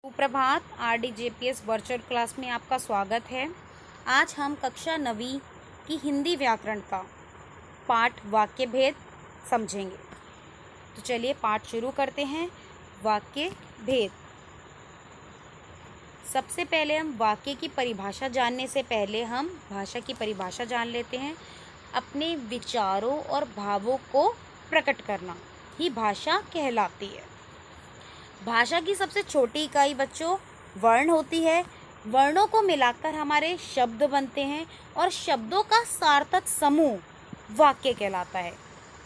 सुप्रभात। RDJPS virtual class में आपका स्वागत है। आज हम कक्षा 9वीं की हिंदी व्याकरण का पाठ वाक्य भेद समझेंगे। तो चलिए पाठ शुरू करते हैं। वाक्य भेद। सबसे पहले हम वाक्य की परिभाषा जानने से पहले हम भाषा की परिभाषा जान लेते हैं। अपने विचारों और भावों को प्रकट करना ही भाषा कहलाती है। भाषा की सबसे छोटी इकाई बच्चों वर्ण होती है। वर्णों को मिलाकर हमारे शब्द बनते हैं और शब्दों का सार्थक समूह वाक्य कहलाता है।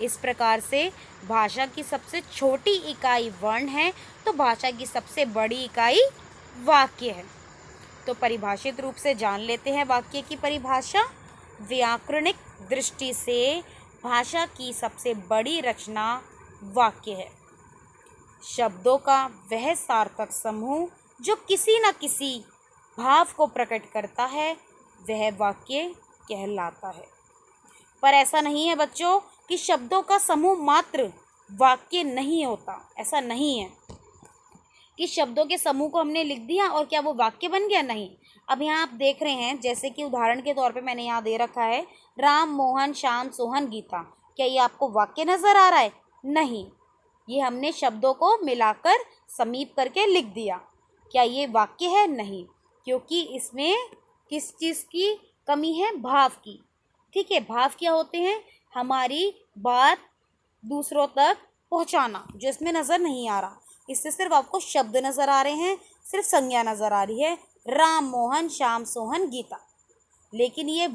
इस प्रकार से भाषा की सबसे छोटी इकाई वर्ण है तो भाषा की सबसे बड़ी इकाई वाक्य है। तो परिभाषित रूप से जान लेते हैं वाक्य की परिभाषा। व्याकरणिक दृष्टि से भाषा की सबसे बड़ी रचना वाक्य है। शब्दों का वह सार्थक समूह जो किसी न किसी भाव को प्रकट करता है वह वाक्य कहलाता है। पर ऐसा नहीं है बच्चों कि शब्दों का समूह मात्र वाक्य नहीं होता। ऐसा नहीं है कि शब्दों के समूह को हमने लिख दिया और क्या वो वाक्य बन गया। नहीं। अब यहाँ आप देख रहे हैं, जैसे कि उदाहरण के तौर पे मैंने यहाँ दे रखा है राम, मोहन, श्याम, सोहन, गीता। क्या ये आपको वाक्य नज़र आ रहा है? नहीं, ये हमने शब्दों को मिलाकर समीप करके लिख दिया। क्या ये वाक्य है? नहीं, क्योंकि इसमें किस चीज़ की कमी है? भाव की। ठीक है, भाव क्या होते हैं? हमारी बात दूसरों तक पहुंचाना, जो इसमें नज़र नहीं आ रहा। इससे सिर्फ आपको शब्द नज़र आ रहे हैं, सिर्फ संज्ञा नज़र आ रही है, राम, मोहन, श्याम, सोहन, गीता। लेकिन ये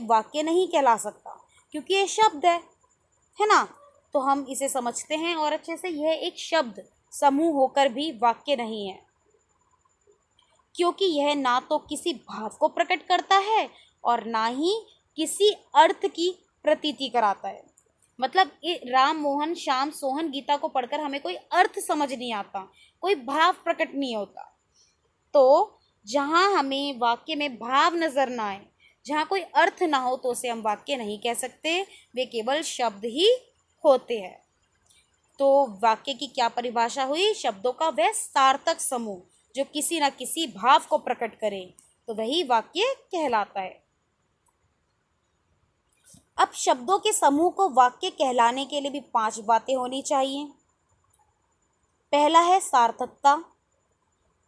वाक्य नहीं कहला सकता क्योंकि ये शब्द है ना। तो हम इसे समझते हैं और अच्छे से, यह एक शब्द समूह होकर भी वाक्य नहीं है, क्योंकि यह ना तो किसी भाव को प्रकट करता है और ना ही किसी अर्थ की प्रतीति कराता है। मतलब राम, मोहन, श्याम, सोहन, गीता को पढ़कर हमें कोई अर्थ समझ नहीं आता, कोई भाव प्रकट नहीं होता। तो जहाँ हमें वाक्य में भाव नजर ना आए, जहाँ कोई अर्थ ना हो, तो उसे हम वाक्य नहीं कह सकते, वे केवल शब्द ही होते हैं। तो वाक्य की क्या परिभाषा हुई? शब्दों का वह सार्थक समूह जो किसी न किसी भाव को प्रकट करे, तो वही वाक्य कहलाता है। अब शब्दों के समूह को वाक्य कहलाने के लिए भी 5 बातें होनी चाहिए। पहला है सार्थकता।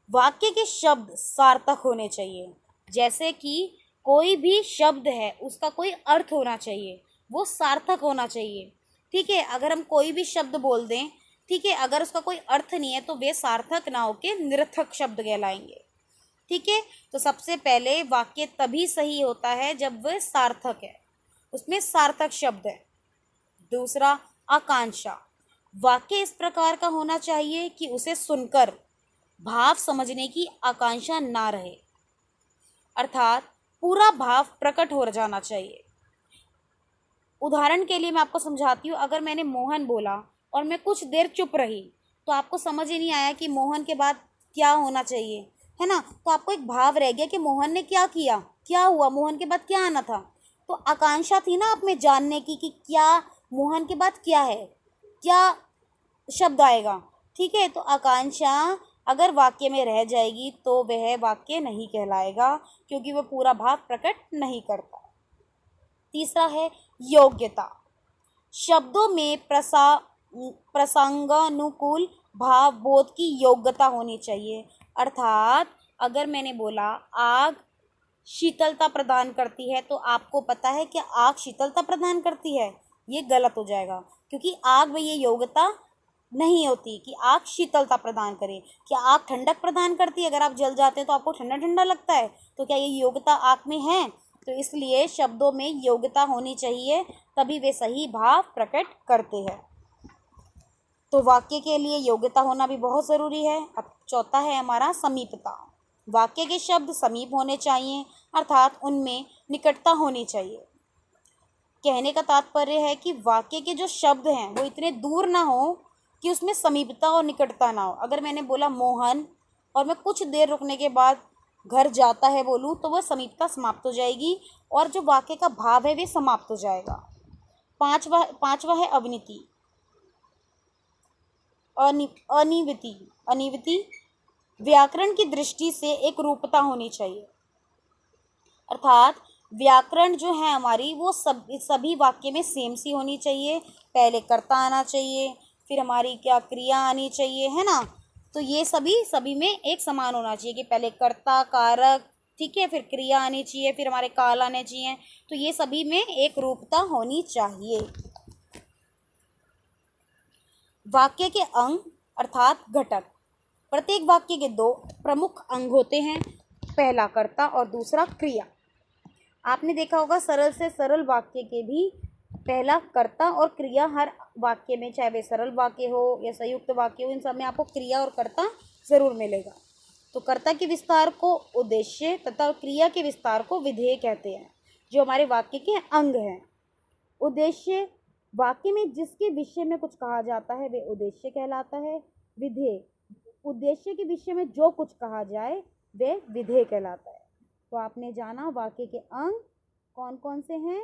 वाक्य के शब्द सार्थक होने चाहिए। जैसे कि कोई भी शब्द है, उसका कोई अर्थ होना चाहिए, वो सार्थक होना चाहिए। ठीक है, अगर हम कोई भी शब्द बोल दें, ठीक है, अगर उसका कोई अर्थ नहीं है तो वे सार्थक ना होके निरर्थक शब्द कहलाएंगे। ठीक है, तो सबसे पहले वाक्य तभी सही होता है जब वह सार्थक है, उसमें सार्थक शब्द है। दूसरा, आकांक्षा। वाक्य इस प्रकार का होना चाहिए कि उसे सुनकर भाव समझने की आकांक्षा ना रहे, अर्थात पूरा भाव प्रकट हो जाना चाहिए। उदाहरण के लिए मैं आपको समझाती हूँ। अगर मैंने मोहन बोला और मैं कुछ देर चुप रही तो आपको समझ ही नहीं आया कि मोहन के बाद क्या होना चाहिए, है ना। तो आपको एक भाव रह गया कि मोहन ने क्या किया, क्या हुआ, मोहन के बाद क्या आना था। तो आकांक्षा थी ना आप में जानने की कि क्या मोहन के बाद क्या है, क्या शब्द आएगा। ठीक है, तो आकांक्षा अगर वाक्य में रह जाएगी तो वह वाक्य नहीं कहलाएगा, क्योंकि वह पूरा भाव प्रकट नहीं करता। तीसरा है योग्यता। शब्दों में प्रसंगानुकूल भाव बोध की योग्यता होनी चाहिए। अर्थात अगर मैंने बोला आग शीतलता प्रदान करती है, तो आपको पता है कि आग शीतलता प्रदान करती है, ये गलत हो जाएगा, क्योंकि आग में ये योग्यता नहीं होती कि आग शीतलता प्रदान करे। क्या आग ठंडक प्रदान करती है? अगर आप जल जाते हैं तो आपको ठंडा ठंडा लगता है, तो क्या ये योग्यता आग में है? तो इसलिए शब्दों में योग्यता होनी चाहिए, तभी वे सही भाव प्रकट करते हैं। तो वाक्य के लिए योग्यता होना भी बहुत ज़रूरी है। अब चौथा है हमारा समीपता। वाक्य के शब्द समीप होने चाहिए, अर्थात उनमें निकटता होनी चाहिए। कहने का तात्पर्य है कि वाक्य के जो शब्द हैं वो इतने दूर ना हो कि उसमें समीपता और निकटता ना हो। अगर मैंने बोला मोहन और मैं कुछ देर रुकने के बाद घर जाता है बोलूँ, तो वह समीपता समाप्त हो जाएगी और जो वाक्य का भाव है वे समाप्त हो जाएगा। पांचवा है अवनीति, अनिविति। व्याकरण की दृष्टि से एक रूपता होनी चाहिए, अर्थात व्याकरण जो है हमारी वो सभी वाक्य में सेम सी होनी चाहिए। पहले कर्ता आना चाहिए, फिर हमारी क्या क्रिया आनी चाहिए, है ना। तो ये सभी में एक समान होना चाहिए कि पहले कर्ता कारक, ठीक है, फिर क्रिया आनी चाहिए, फिर हमारे काल आने चाहिए। तो ये सभी में एक रूपता होनी चाहिए। वाक्य के अंग अर्थात घटक। प्रत्येक वाक्य के दो प्रमुख अंग होते हैं, पहला कर्ता और दूसरा क्रिया। आपने देखा होगा सरल से सरल वाक्य के भी पहला कर्ता और क्रिया हर वाक्य में, चाहे वे सरल वाक्य हो या संयुक्त वाक्य हो, इन सब में आपको क्रिया और कर्ता ज़रूर मिलेगा। तो कर्ता के विस्तार को उद्देश्य तथा क्रिया के विस्तार को विधेय कहते हैं, जो हमारे वाक्य के अंग हैं। उद्देश्य वाक्य में जिसके विषय में कुछ कहा जाता है वे उद्देश्य कहलाता है। विधेय उद्देश्य के विषय में जो कुछ कहा जाए वे विधेय कहलाता है। तो आपने जाना वाक्य के अंग कौन कौन से हैं,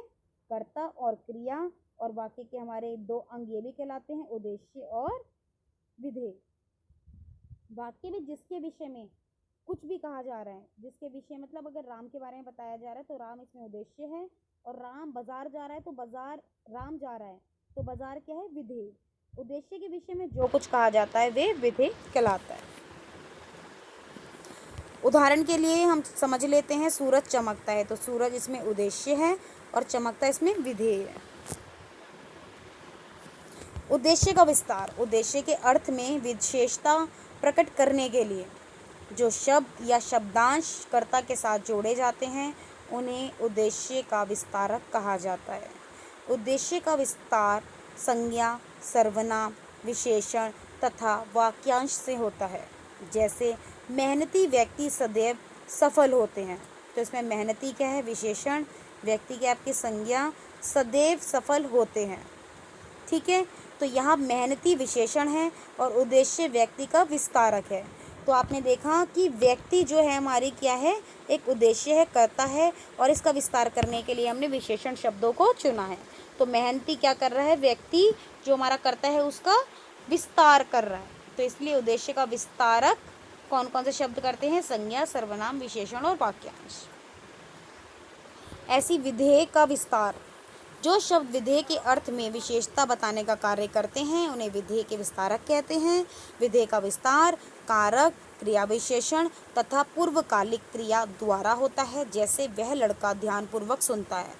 कर्ता और क्रिया, और वाक्य के हमारे दो अंग ये भी कहलाते हैं, उद्देश्य और विधेय। वाक्य में जिसके विषय में कुछ भी कहा जा रहा है, जिसके विषय मतलब अगर राम के बारे में बताया जा रहा है तो राम इसमें उद्देश्य है, और राम बाजार जा रहा है तो बाजार, राम जा रहा है तो बाजार क्या है, विधेय। उद्देश्य के विषय में जो कुछ कहा जाता है वे विधेय कहलाता है। उदाहरण के लिए हम समझ लेते हैं, सूरज चमकता है, तो सूरज इसमें उद्देश्य है और चमकता इसमें विधेय है। उद्देश्य का विस्तार उद्देश्य के अर्थ में विशेषता प्रकट करने के लिए जो शब्द या शब्दांश कर्ता के साथ जोड़े जाते हैं उन्हें उद्देश्य का विस्तारक कहा जाता है। उद्देश्य का विस्तार संज्ञा, सर्वनाम, विशेषण तथा वाक्यांश से होता है। जैसे मेहनती व्यक्ति सदैव सफल होते हैं, तो इसमें मेहनती क्या है, विशेषण, व्यक्ति की आपकी संज्ञा, सदैव सफल होते हैं, ठीक है। तो यहाँ मेहनती विशेषण है और उद्देश्य व्यक्ति का विस्तारक है। तो आपने देखा कि व्यक्ति जो है हमारी क्या है, एक उद्देश्य है, कर्ता है, और इसका विस्तार करने के लिए हमने विशेषण शब्दों को चुना है। तो मेहनती क्या कर रहा है, व्यक्ति जो हमारा कर्ता है उसका विस्तार कर रहा है, तो इसलिए उद्देश्य का विस्तारक कौन कौन से शब्द करते हैं, संज्ञा, सर्वनाम, विशेषण और वाक्यांश। ऐसी विधेय का विस्तार, जो शब्द विधेय के अर्थ में विशेषता बताने का कार्य करते हैं उन्हें विधेय के विस्तारक कहते हैं। विधेय का विस्तार कारक, क्रिया विशेषण तथा पूर्वकालिक क्रिया द्वारा होता है। जैसे वह लड़का ध्यानपूर्वक सुनता है,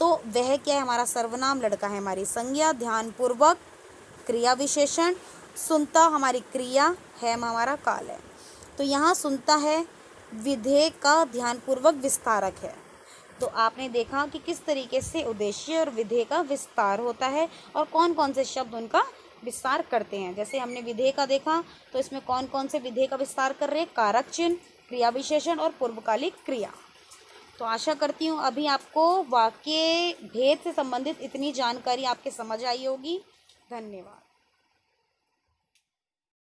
तो वह क्या है, हमारा सर्वनाम, लड़का है हमारी संज्ञा, ध्यानपूर्वक क्रिया विशेषण, सुनता हमारी क्रिया है, हमारा काल है। तो यहाँ सुनता है विधेय का ध्यानपूर्वक विस्तारक है। तो आपने देखा कि किस तरीके से उद्देश्य और विधेय का विस्तार होता है और कौन कौन से शब्द उनका विस्तार करते हैं। जैसे हमने विधेय का देखा तो इसमें कौन कौन से विधेय का विस्तार कर रहे हैं, कारक चिन्ह, क्रिया विशेषण और पूर्वकालिक क्रिया। तो आशा करती हूँ अभी आपको वाक्य भेद से संबंधित इतनी जानकारी आपके समझ आई होगी। धन्यवाद।